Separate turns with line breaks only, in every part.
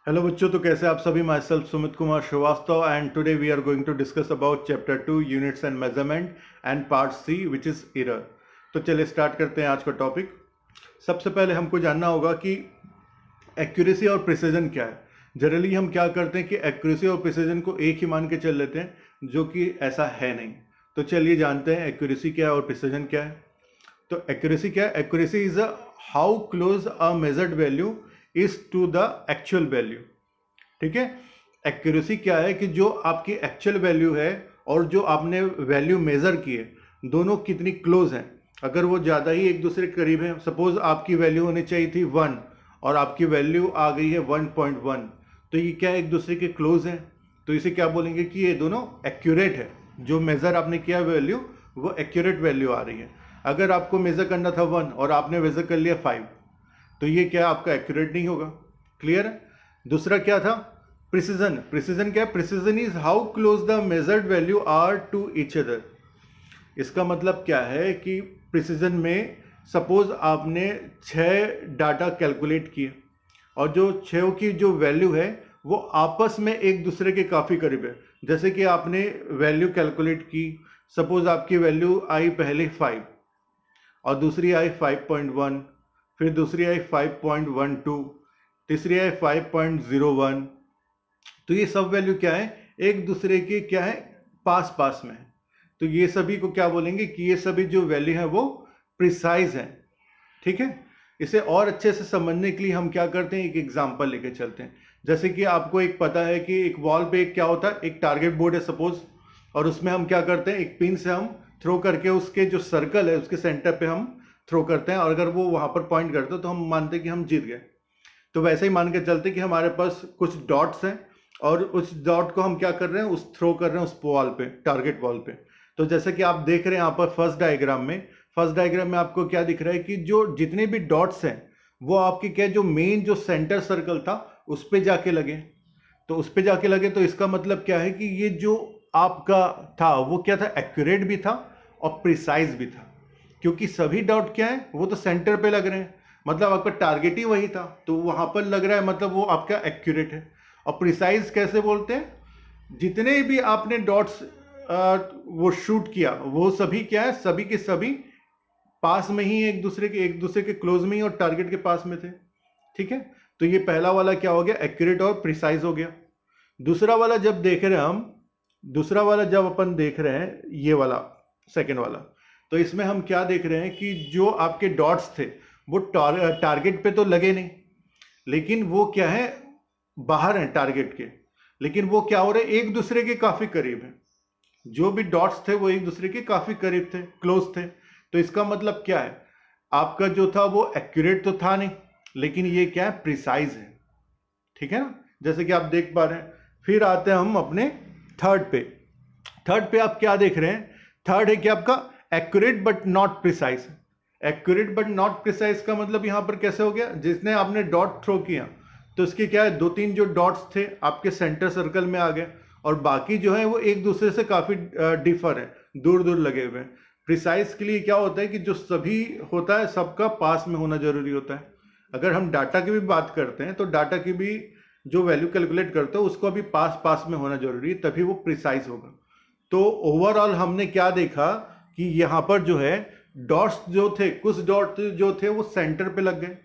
Hello बच्चों, तो कैसे आप सभी। Myself Sumit Kumar Srivastava and today we are going to discuss about chapter 2 units and measurement and part C which is error. तो चलिए स्टार्ट करते हैं आज का टॉपिक। सबसे पहले हमको जानना होगा कि एक्यूरेसी और प्रिसीजन क्या है। जनरली हम क्या करते हैं कि एक्यूरेसी और प्रिसीजन को एक ही मान के चल लेते हैं, जो कि ऐसा है नहीं। तो चलिए जानते हैं एक्यूरेसी क्या है और प्रिसीजन क्या है। तो एक्यूरेसी क्या है? Accuracy is a how close a measured value is to the actual value. ठीक है। एक्यूरेसी क्या है कि जो आपकी एक्चुअल वैल्यू है और जो आपने वैल्यू मेजर की है, दोनों कितनी क्लोज हैं। अगर वो ज़्यादा ही एक दूसरे के करीब है, सपोज आपकी वैल्यू होनी चाहिए थी 1 और आपकी वैल्यू आ गई है 1.1, तो ये क्या एक दूसरे के क्लोज हैं। तो इसे क्या बोलेंगे कि ये दोनों एक्यूरेट है। जो मेज़र आपने किया वैल्यू, वो एक्यूरेट वैल्यू आ रही है। अगर आपको मेज़र करना था 1 और आपने मेज़र कर लिया 5, तो ये क्या आपका एक्यूरेट नहीं होगा। क्लियर है। दूसरा क्या था? प्रिसीजन। प्रिसीजन क्या है? Precision is how close the measured values are to each other. इसका मतलब क्या है कि प्रिसीजन में सपोज आपने 6 डाटा कैलकुलेट किए और जो 6 की जो वैल्यू है वो आपस में एक दूसरे के काफ़ी करीब है। जैसे कि आपने वैल्यू कैलकुलेट की, सपोज आपकी वैल्यू आई पहले 5 और दूसरी आई 5.1, फिर दूसरी आई 5.12, तीसरी आई 5.01। तो ये सब वैल्यू क्या है? एक दूसरे के क्या है? पास पास में है। तो ये सभी को क्या बोलेंगे कि ये सभी जो वैल्यू है वो प्रिसाइज है। ठीक है। इसे और अच्छे से समझने के लिए हम क्या करते हैं, एक एग्जांपल लेके चलते हैं। जैसे कि आपको एक पता है कि एक वॉल पे एक क्या होता है, एक टारगेट बोर्ड है सपोज, और उसमें हम क्या करते हैं, एक पिन से हम थ्रो करके उसके जो सर्कल है उसके सेंटर पे हम थ्रो करते हैं, और अगर वो वहां पर पॉइंट करते हैं तो हम मानते हैं कि हम जीत गए। तो वैसे ही मान के चलते कि हमारे पास कुछ डॉट्स हैं और उस डॉट को हम क्या कर रहे हैं, उस थ्रो कर रहे हैं उस वॉल पे, टारगेट वॉल पे। तो जैसे कि आप देख रहे हैं यहाँ पर फर्स्ट डायग्राम में आपको क्या दिख रहा है कि जो जितने भी डॉट्स हैं वो आपके क्या, जो मेन जो सेंटर सर्कल था उस पे जाके लगे। तो उस पे जाके लगे तो इसका मतलब क्या है कि ये जो आपका था वो क्या था, एक्यूरेट भी था और प्रिसाइज भी था। क्योंकि सभी डॉट क्या है, वो तो सेंटर पे लग रहे हैं, मतलब आपका टारगेट ही वही था, तो वहां पर लग रहा है, मतलब वो आपका एक्यूरेट है। और प्रिसाइज कैसे बोलते हैं? जितने भी आपने डॉट्स वो शूट किया वो सभी क्या है, सभी के सभी पास में ही एक दूसरे के क्लोज में ही और टारगेट के पास में थे। ठीक है। तो ये पहला वाला क्या हो गया, एक्यूरेट और प्रिसाइज हो गया। दूसरा वाला जब देख रहे हैं हम, दूसरा वाला जब अपन देख रहे हैं, ये वाला सेकेंड वाला, तो इसमें हम क्या देख रहे हैं कि जो आपके डॉट्स थे वो टारगेट पे तो लगे नहीं, लेकिन वो क्या है, बाहर हैं टारगेट के, लेकिन वो क्या हो रहे हैं, एक दूसरे के काफी करीब हैं। जो भी डॉट्स थे वो एक दूसरे के काफी करीब थे, क्लोज थे। तो इसका मतलब क्या है, आपका जो था वो एक्यूरेट तो था नहीं, लेकिन ये क्या है, प्रिसाइज है। ठीक है ना, जैसे कि आप देख पा रहे हैं। फिर आते हैं हम अपने थर्ड पे। थर्ड पे आप क्या देख रहे हैं? थर्ड है कि आपका accurate but not precise. Accurate but not precise का मतलब यहां पर कैसे हो गया, जिसने आपने डॉट थ्रो किया तो इसके क्या है, 2-3 जो डॉट्स थे आपके सेंटर सर्कल में आ गए, और बाकी जो है वो एक दूसरे से काफी डिफर है, दूर दूर लगे हुए हैं। प्रिसाइज के लिए क्या होता है कि जो सभी होता है सबका पास में होना जरूरी होता है। अगर हम डाटा की भी बात करते हैं तो डाटा की भी जो वैल्यू कैलकुलेट करते हो उसको अभी पास पास में होना जरूरी है, तभी वो प्रिसाइज होगा। तो ओवरऑल हमने क्या देखा कि यहाँ पर जो है डॉट्स जो थे, कुछ डॉट जो थे वो सेंटर पे लग गए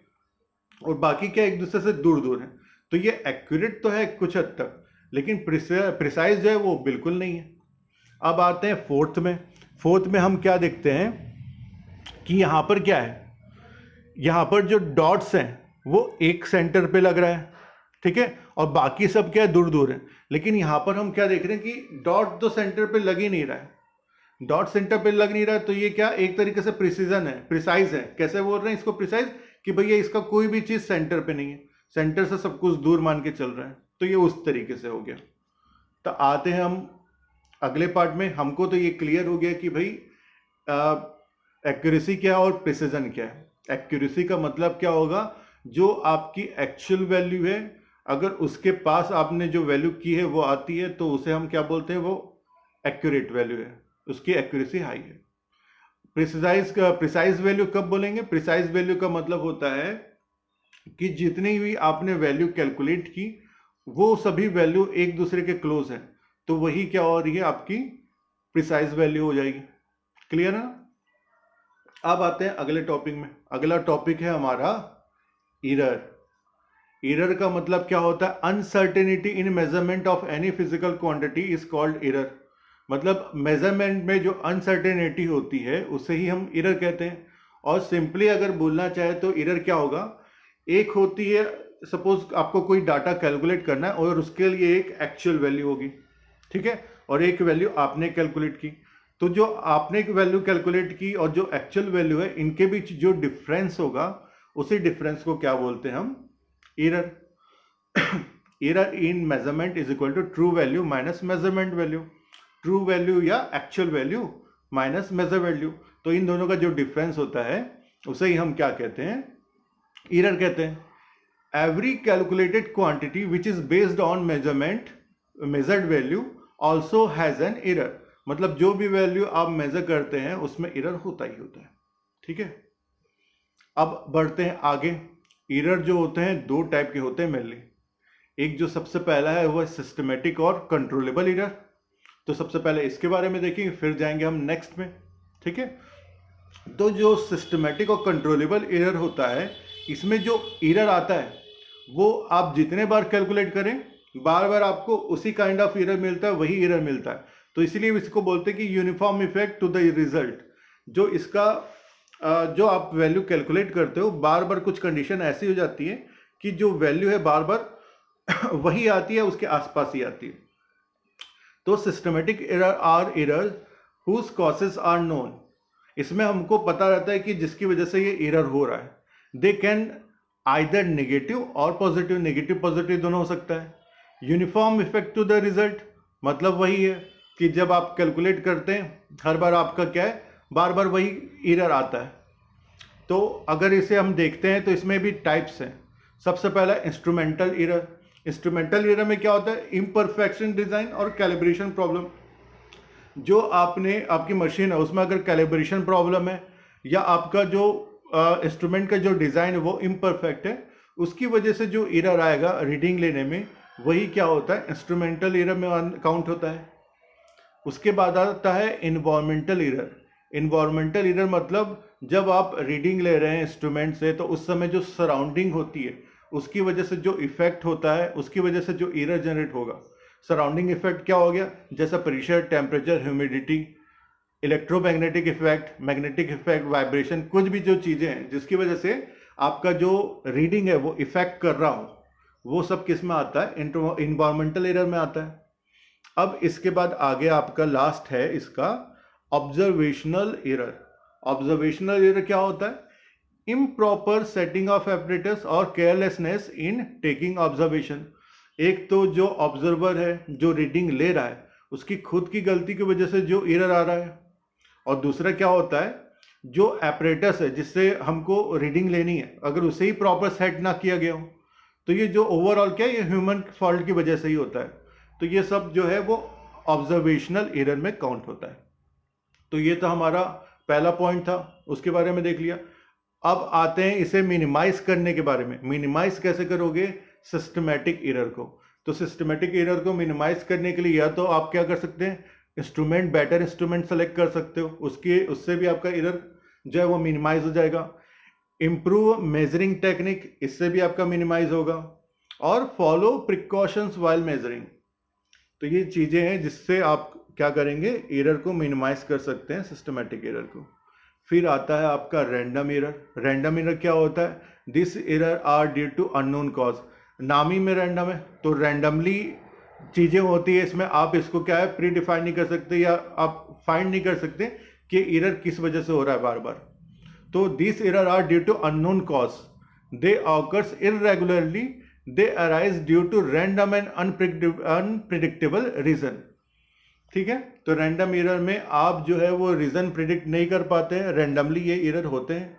और बाकी क्या एक दूसरे से दूर दूर है। तो ये एक्यूरेट तो है कुछ हद तक, लेकिन प्रिसाइज जो है वो बिल्कुल नहीं है। अब आते हैं फोर्थ में। फोर्थ में हम क्या देखते हैं कि यहाँ पर क्या है, यहाँ पर जो डॉट्स हैं वो एक सेंटर पे लग रहा है, ठीक है, और बाकी सब क्या है, दूर दूर है। लेकिन यहाँ पर हम क्या देख रहे हैं कि डॉट तो सेंटर पे लग ही नहीं रहा है, डॉट सेंटर पे लग नहीं रहा है। तो ये क्या एक तरीके से प्रिसीजन है, प्रिसाइज है। कैसे बोल रहे हैं इसको प्रिसाइज, कि भैया इसका कोई भी चीज सेंटर पे नहीं है, सेंटर से सब कुछ दूर मान के चल रहा है। तो ये उस तरीके से हो गया। तो आते हैं हम अगले पार्ट में। हमको तो ये क्लियर हो गया कि भाई एक्यूरेसी क्या है और प्रिसीजन क्या है। एक्यूरेसी का मतलब क्या होगा, जो आपकी एक्चुअल वैल्यू है अगर उसके पास आपने जो वैल्यू की है वो आती है तो उसे हम क्या बोलते हैं, वो एक्यूरेट वैल्यू है, उसकी एक्यूरेसी हाई है। प्रिसाइज वैल्यू कब बोलेंगे? प्रिसाइज वैल्यू का मतलब होता है कि जितनी भी आपने वैल्यू कैलकुलेट की वो सभी वैल्यू एक दूसरे के क्लोज हैं, तो वही क्या हो रही है, आपकी प्रिसाइज वैल्यू हो जाएगी। क्लियर है ना? अब आते हैं अगले टॉपिक में। अगला टॉपिक है हमारा एरर। एरर का मतलब क्या होता है? Uncertainty in measurement of any physical quantity is called error. मतलब मेजरमेंट में जो अनसर्टेनिटी होती है उसे ही हम एरर कहते हैं। और सिंपली अगर बोलना चाहे तो एरर क्या होगा, एक होती है, सपोज आपको कोई डाटा कैलकुलेट करना है और उसके लिए एक एक्चुअल वैल्यू होगी, ठीक है, और एक वैल्यू आपने कैलकुलेट की। तो जो आपने वैल्यू कैलकुलेट की और जो एक्चुअल वैल्यू है, इनके बीच जो डिफरेंस होगा, उसी डिफरेंस को क्या बोलते हैं हम? Error. Error in measurement is equal to true value minus measurement value. True value या actual value minus measure value. तो इन दोनों का जो डिफरेंस होता है उसे ही हम क्या कहते हैं? एरर कहते हैं। Every calculated quantity which is based on measurement measured value also has an error. मतलब जो भी वैल्यू आप मेजर करते हैं उसमें एरर होता ही होता है, ठीक है। अब बढ़ते हैं आगे। एरर जो होते हैं दो टाइप के होते हैं मेनली। एक जो सबसे पहला है वो है सिस्टमेटिक और कंट्रोलेबल एरर। तो सबसे पहले इसके बारे में देखेंगे, फिर जाएंगे हम नेक्स्ट में, ठीक है। तो जो सिस्टमेटिक और कंट्रोलेबल एरर होता है, इसमें जो एरर आता है वो आप जितने बार कैलकुलेट करें, बार बार आपको उसी काइंड ऑफ एरर मिलता है, वही एरर मिलता है। तो इसीलिए इसको बोलते हैं कि uniform effect to the result. जो इसका जो आप वैल्यू कैलकुलेट करते हो, बार बार कुछ कंडीशन ऐसी हो जाती है कि जो वैल्यू है बार बार वही आती है, उसके आसपास ही आती है। तो systematic error are error whose causes are known. इसमें हमको पता रहता है कि जिसकी वजह से ये एरर हो रहा है। दे कैन आइदर नेगेटिव और पॉजिटिव, नेगेटिव पॉजिटिव दोनों हो सकता है। Uniform effect to the result, मतलब वही है कि जब आप कैलकुलेट करते हैं हर बार आपका क्या है, बार बार वही एरर आता है। तो अगर इसे हम देखते हैं तो इसमें भी टाइप्स हैं। सबसे पहला इंस्ट्रूमेंटल एरर। इंस्ट्रूमेंटल एरर में क्या होता है? इम्परफेक्शन डिजाइन और कैलिब्रेशन प्रॉब्लम। जो आपकी मशीन है उसमें अगर कैलिब्रेशन प्रॉब्लम है या आपका जो इंस्ट्रूमेंट का जो डिज़ाइन है वो इम्परफेक्ट है, उसकी वजह से जो एरर आएगा रीडिंग लेने में, वही क्या होता है? इंस्ट्रूमेंटल एरर में काउंट होता है। उसके बाद आता है इन्वायरमेंटल एरर। इन्वायरमेंटल एरर मतलब जब आप रीडिंग ले रहे हैं इंस्ट्रूमेंट से, तो उस समय जो सराउंडिंग होती है उसकी वजह से जो इफेक्ट होता है, उसकी वजह से जो एरर जनरेट होगा। सराउंडिंग इफेक्ट क्या हो गया? जैसा pressure, temperature, humidity, electromagnetic effect, magnetic effect, vibration, कुछ भी जो चीज़ें हैं जिसकी वजह से आपका जो रीडिंग है वो इफेक्ट कर रहा हो, वो सब किस में आता है? इन्वायरमेंटल एरर में आता है। अब इसके बाद आगे आपका लास्ट है इसका ऑब्जर्वेशनल एरर। ऑब्जर्वेशनल एरर क्या होता है? इम्प्रॉपर सेटिंग ऑफ एपरेटस और केयरलेसनेस इन टेकिंग ऑब्जर्वेशन। एक तो जो ऑब्जर्वर है जो रीडिंग ले रहा है उसकी खुद की गलती की वजह से जो एरर आ रहा है, और दूसरा क्या होता है, जो एपरेटस है जिससे हमको रीडिंग लेनी है, अगर उसे ही प्रॉपर सेट ना किया गया हो, तो ये जो ओवरऑल क्या है, ये ह्यूमन फॉल्ट की वजह से ही होता है। तो ये सब जो है वो ऑब्जर्वेशनल एरर में काउंट होता है। तो ये तो हमारा पहला पॉइंट था, उसके बारे में देख लिया। अब आते हैं इसे मिनिमाइज करने के बारे में। मिनिमाइज कैसे करोगे सिस्टमेटिक एरर को? तो सिस्टमेटिक एरर को मिनिमाइज करने के लिए या तो आप क्या कर सकते हैं, इंस्ट्रूमेंट, बेटर इंस्ट्रूमेंट सेलेक्ट कर सकते हो, उससे भी आपका एरर जो है वो मिनिमाइज हो जाएगा। इम्प्रूव मेजरिंग टेक्निक, इससे भी आपका मिनिमाइज होगा। और फॉलो प्रिकॉशंस वाइल मेजरिंग। तो ये चीज़ें हैं जिससे आप क्या करेंगे, एरर को मिनिमाइज कर सकते हैं, सिस्टमेटिक एरर को। फिर आता है आपका रैंडम एरर। रैंडम एरर क्या होता है? This error are due to unknown cause. नाम ही में रैंडम है तो रैंडमली चीज़ें होती है इसमें, आप इसको क्या है, प्री डिफाइन नहीं कर सकते या आप फाइंड नहीं कर सकते कि एरर किस वजह से हो रहा है बार बार। तो this error are due to unknown cause, they occurs irregularly, they arise due to random and unpredictable reason. ठीक है, तो रैंडम एरर में आप जो है वो रीजन प्रिडिक्ट नहीं कर पाते हैं, रैंडमली ये एरर होते हैं।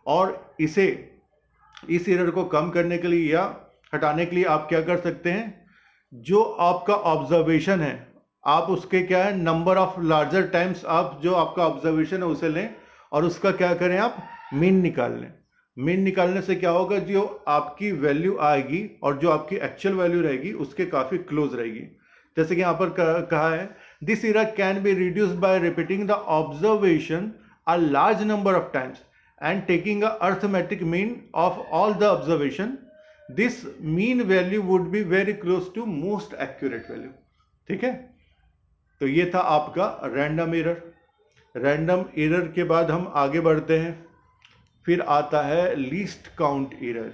और इस एरर को कम करने के लिए या हटाने के लिए आप क्या कर सकते हैं, जो आपका ऑब्जर्वेशन है आप उसके क्या है, नंबर ऑफ लार्जर टाइम्स आप जो आपका ऑब्जर्वेशन है उसे लें और उसका क्या करें, आप मीन निकाल लें। मीन निकालने से क्या होगा, जो आपकी वैल्यू आएगी और जो आपकी एक्चुअल वैल्यू रहेगी उसके काफी क्लोज रहेगी। जैसे कि यहाँ पर कहा है, this error can be reduced by repeating the observation a large number of times and taking a arithmetic mean of all the observation. This mean value would be very close to most accurate value. ठीक है, तो ये था आपका random error. Random error के बाद हम आगे बढ़ते हैं, फिर आता है लीस्ट काउंट एरर।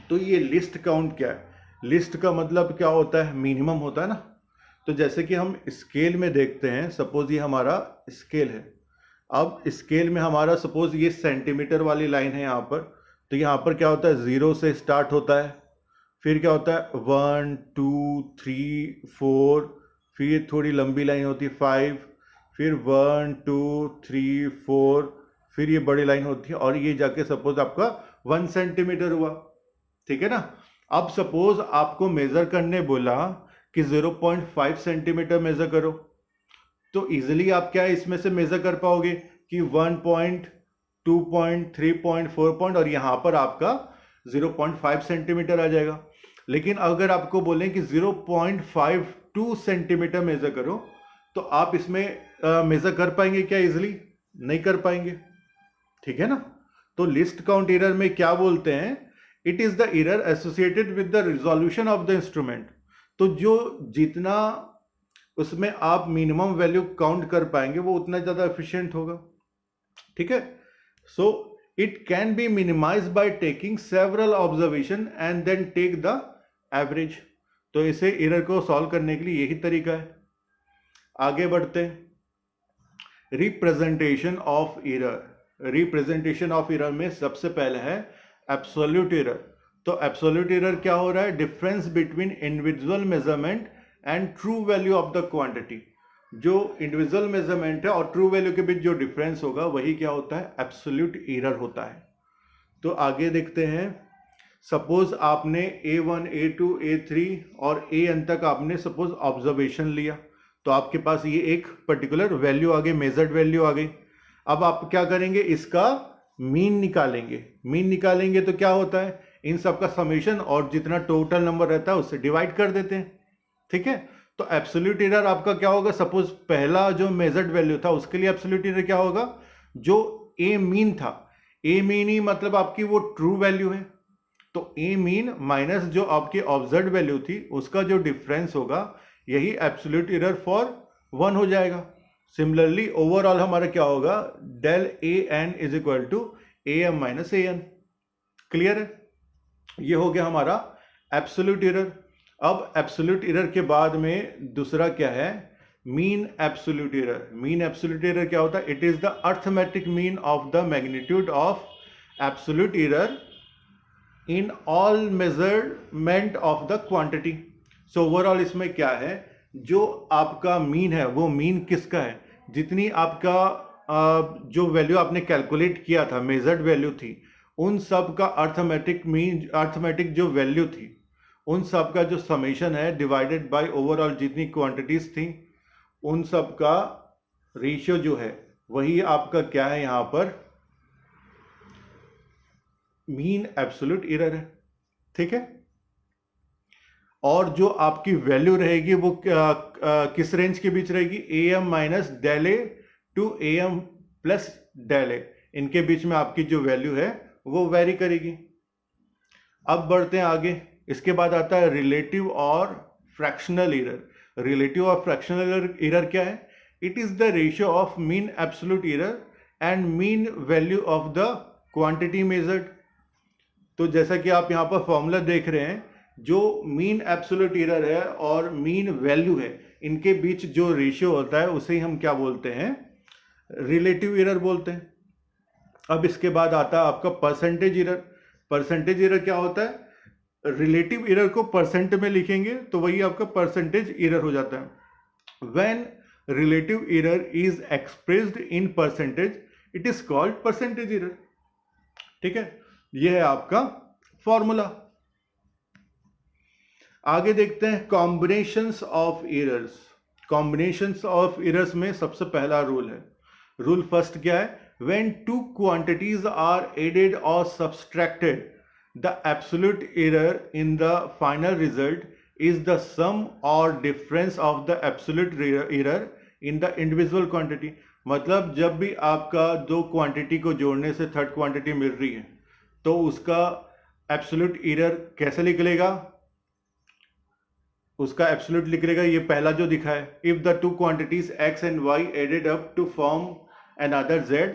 तो ये लिस्ट काउंट क्या है? लिस्ट का मतलब क्या होता है? मिनिमम होता है ना। तो जैसे कि हम स्केल में देखते हैं, सपोज ये हमारा स्केल है। अब स्केल में हमारा सपोज ये सेंटीमीटर वाली लाइन है यहाँ पर, तो यहाँ पर क्या होता है, 0 से स्टार्ट होता है, फिर क्या होता है 1 2 3 4, फिर थोड़ी लंबी लाइन होती है 5, फिर 1 2 3 4, फिर ये बड़ी लाइन होती है और ये जाके सपोज आपका 1 सेंटीमीटर हुआ। ठीक है ना। अब सपोज आपको मेजर करने बोला कि 0.5 सेंटीमीटर मेजर करो, तो इजीली आप क्या इसमें से मेजर कर पाओगे कि 1 पॉइंट 2 पॉइंट 3 पॉइंट 4 पॉइंट और यहां पर आपका 0.5 सेंटीमीटर आ जाएगा। लेकिन अगर आपको बोले कि 0.52 सेंटीमीटर मेजर करो, तो आप इसमें मेजर कर पाएंगे क्या? इजीली नहीं कर पाएंगे। ठीक है ना। तो लिस्ट काउंट एरर में क्या बोलते हैं, it is the error associated with the resolution of the instrument. तो जो जितना उसमें आप मिनिमम वैल्यू काउंट कर पाएंगे वो उतना ज्यादा एफिशिएंट होगा। ठीक है। So it can be minimize by taking several observation and then take the average. तो इसे एरर को सॉल्व करने के लिए यही तरीका है। आगे बढ़ते हैं। Representation of error. Representation of error में सबसे पहले है एब्सोल्यूट एरर। तो एब्सोल्यूट एरर क्या हो रहा है? Difference between individual measurement and true value of the quantity. जो इंडिविजुअल मेजरमेंट है और ट्रू वैल्यू के बीच जो डिफरेंस होगा वही क्या होता है? एब्सोल्यूट एरर होता है। तो आगे देखते हैं। सपोज आपने A1 A2 A3 और AN तक आपने सपोज ऑब्जर्वेशन लिया, तो आपके पास ये एक पर्टिकुलर वैल्यू आ गई, मेजर्ड वैल्यू आ गई। अब आप क्या करेंगे? इसका मीन निकालेंगे। मीन निकालेंगे तो क्या होता है, इन सब का समेशन और जितना टोटल नंबर रहता है उससे डिवाइड कर देते हैं। ठीक है। तो एब्सोल्यूट एरर आपका क्या होगा? सपोज पहला जो मेजर्ड वैल्यू था उसके लिए एब्सोल्यूट एरर क्या होगा? जो ए मीन था, ए मीन ही मतलब आपकी वो ट्रू वैल्यू है, तो ए मीन माइनस जो आपकी ऑब्जर्व वैल्यू थी उसका जो डिफरेंस होगा यही एब्सोल्यूट एरर फॉर 1 हो जाएगा। सिमिलरली ओवरऑल हमारा क्या होगा? Del A N is equal to A M minus A N. Clear है? ये हो गया हमारा एब्सोल्यूट एरर। अब एब्सोल्यूट एरर के बाद में दूसरा क्या है? Mean absolute error. Mean absolute error क्या होता है? It is the arithmetic mean of the magnitude of absolute error in all measurement of the quantity. So overall इसमें क्या है, जो आपका मीन है वो मीन किसका है? जितनी आपका जो वैल्यू आपने कैलकुलेट किया था, मेजर्ड वैल्यू थी, उन सब का अर्थमेटिक मीन, अर्थमेटिक जो वैल्यू थी उन सब का जो समेशन है डिवाइडेड बाय ओवरऑल जितनी क्वांटिटीज थी उन सब का रेशियो जो है वही आपका क्या है यहां पर? मीन एब्सोल्यूट एरर है। ठीक है। और जो आपकी वैल्यू रहेगी वो किस रेंज के बीच रहेगी? A M minus del A to A M plus del A, इनके बीच में आपकी जो वैल्यू है वो वेरी करेगी। अब बढ़ते हैं आगे। इसके बाद आता है रिलेटिव और फ्रैक्शनल एरर। रिलेटिव और फ्रैक्शनल एरर क्या है? It is the ratio of mean absolute error and mean value of the quantity measured. तो जैसा कि आप यहाँ पर फॉर्मूला देख रहे हैं, जो मीन एब्सोल्यूट एरर है और मीन वैल्यू है इनके बीच जो रेशियो होता है उसे हम क्या बोलते हैं? रिलेटिव एरर बोलते हैं। अब इसके बाद आता है आपका परसेंटेज एरर। परसेंटेज एरर क्या होता है? रिलेटिव एरर को परसेंट में लिखेंगे तो वही आपका परसेंटेज एरर हो जाता है। When relative error is expressed in percentage it is called percentage error. ठीक है। यह है आपका फॉर्मूला। आगे देखते हैं combinations of errors. Combinations of errors में सबसे पहला रूल है। रूल फर्स्ट क्या है? when two quantities are added or subtracted, the absolute error in the final result is the sum or difference of the absolute error in the individual quantity. मतलब जब भी आपका दो क्वांटिटी को जोड़ने से थर्ड क्वांटिटी मिल रही है तो उसका एब्सोल्यूट एरर कैसे निकलेगा, उसका एब्सोल्यूट निकलेगा ये पहला जो दिखा है, if the two quantities x and y added up to form another z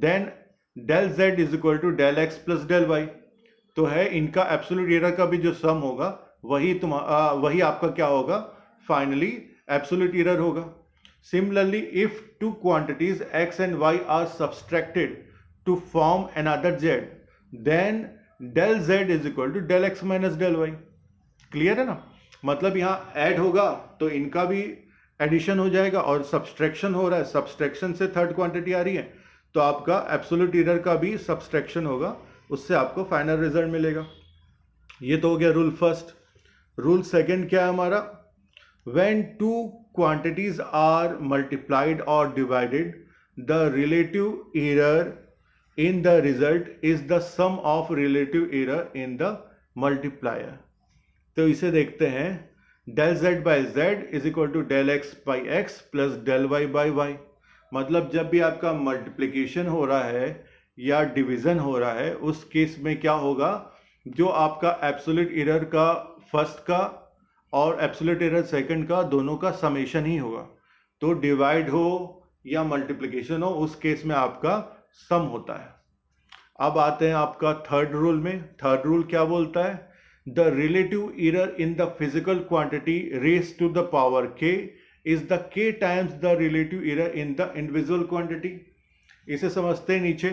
then del z is equal to del x plus del y। तो है इनका एब्सोल्यूट एरर का भी जो सम होगा वही आपका क्या होगा, फाइनली एब्सोल्यूट एरर होगा। Similarly if two quantities x and y are subtracted to form another z then del z is equal to del x minus del y। Clear है ना, मतलब यहाँ ऐड होगा तो इनका भी एडिशन हो जाएगा और सब्सट्रैक्शन हो रहा है, सब्सट्रैक्शन से थर्ड क्वांटिटी आ रही है तो आपका एब्सोल्यूट एरर का भी सब्सट्रैक्शन होगा, उससे आपको फाइनल रिजल्ट मिलेगा। ये तो हो गया रूल फर्स्ट। रूल सेकंड क्या है हमारा, when two quantities are multiplied और divided the relative error in the result is the sum of relative error in the multiplier। तो इसे देखते हैं, del z by z is equal to del x by x plus del y by y। मतलब जब भी आपका multiplication हो रहा है या डिवीजन हो रहा है उस केस में क्या होगा, जो आपका एब्सोल्यूट एरर का फर्स्ट का और एब्सोल्यूट एरर सेकंड का दोनों का समेशन ही होगा। तो डिवाइड हो या मल्टीप्लिकेशन हो उस केस में आपका सम होता है। अब आते हैं आपका थर्ड रूल में। थर्ड रूल क्या बोलता है, the relative error in the physical quantity raise to the power k is the k times the relative error in the individual quantity. इसे समझते हैं नीचे,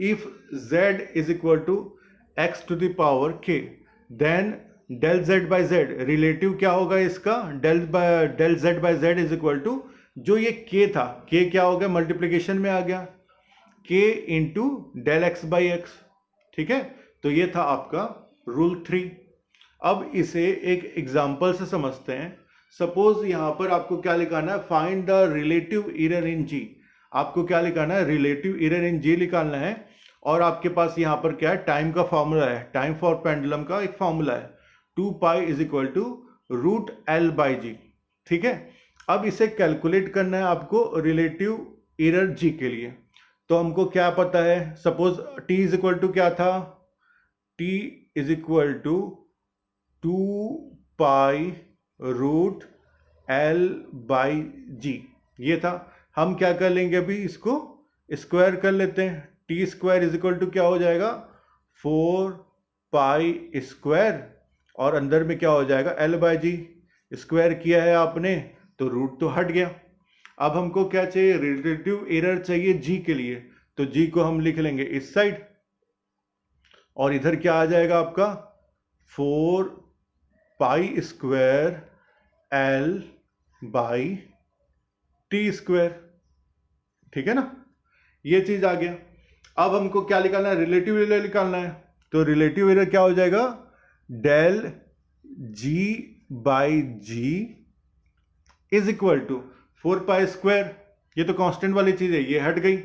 if z is equal to x to the power k then del z by z relative क्या होगा इसका, del z by z is equal to जो ये k था, k क्या हो गया मल्टीप्लिकेशन में आ गया, k into del x by x. ठीक है, तो ये था आपका रूल 3। अब इसे एक एग्जाम्पल से समझते हैं। सपोज यहां पर आपको क्या लिखाना है, find the relative error in g। आपको क्या लिखाना है, रिलेटिव एरर इन g निकालना है। और आपके पास यहां पर क्या है, टाइम का फॉर्मूला है, टाइम फॉर पेंडुलम का एक फॉर्मूला है, 2 pi is equal to root L by G. ठीक है, अब इसे कैलकुलेट करना है आपको रिलेटिव एरर g के लिए। तो हमको क्या पता है, suppose t is equal to क्या था, t is equal to 2 pi root L by G, ये था। हम क्या कर लेंगे, अभी इसको स्क्वायर कर लेते हैं। T square is equal to क्या हो जाएगा, 4 पाई स्क्वायर और अंदर में क्या हो जाएगा एल बाई जी। स्क्वायर किया है आपने तो रूट तो हट गया। अब हमको क्या चाहिए, रिलेटिव एरर चाहिए जी के लिए, तो जी को हम लिख लेंगे इस साइड और इधर क्या आ जाएगा आपका 4 pi square L by T square. ठीक है ना, ये चीज आ गया। अब हमको क्या निकालना है, रिलेटिव एरर निकालना है। तो रिलेटिव एरर क्या हो जाएगा, del g by g is equal to 4 pi square, ये तो कांस्टेंट वाली चीज है, ये हट गई।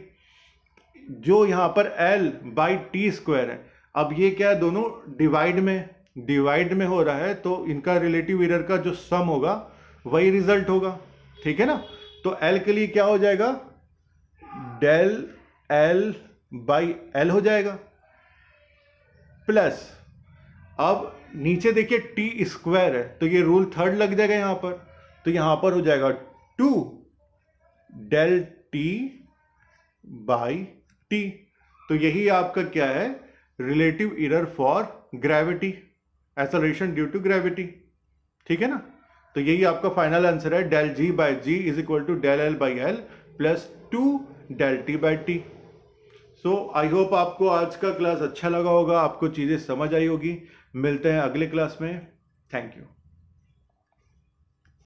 जो यहां पर L बाई टी स्क्वायर है, अब ये क्या है, दोनों डिवाइड में हो रहा है तो इनका रिलेटिव एरर का जो सम होगा वही रिजल्ट होगा। ठीक है ना, तो L के लिए क्या हो जाएगा, डेल L बाई L हो जाएगा प्लस, अब नीचे देखिए टी स्क्वायर है तो ये रूल थर्ड लग जाएगा यहां पर, तो यहां पर हो जाएगा 2 डेल टी बाई टी। तो यही आपका क्या है, relative error for gravity, acceleration due to gravity. ठीक है ना, तो यही आपका फाइनल आंसर है, del g by g is equal to del L by L plus 2 del T by T. So I hope आपको आज का क्लास अच्छा लगा होगा, आपको चीजें समझ आई होगी। मिलते हैं अगले क्लास में, थैंक यू।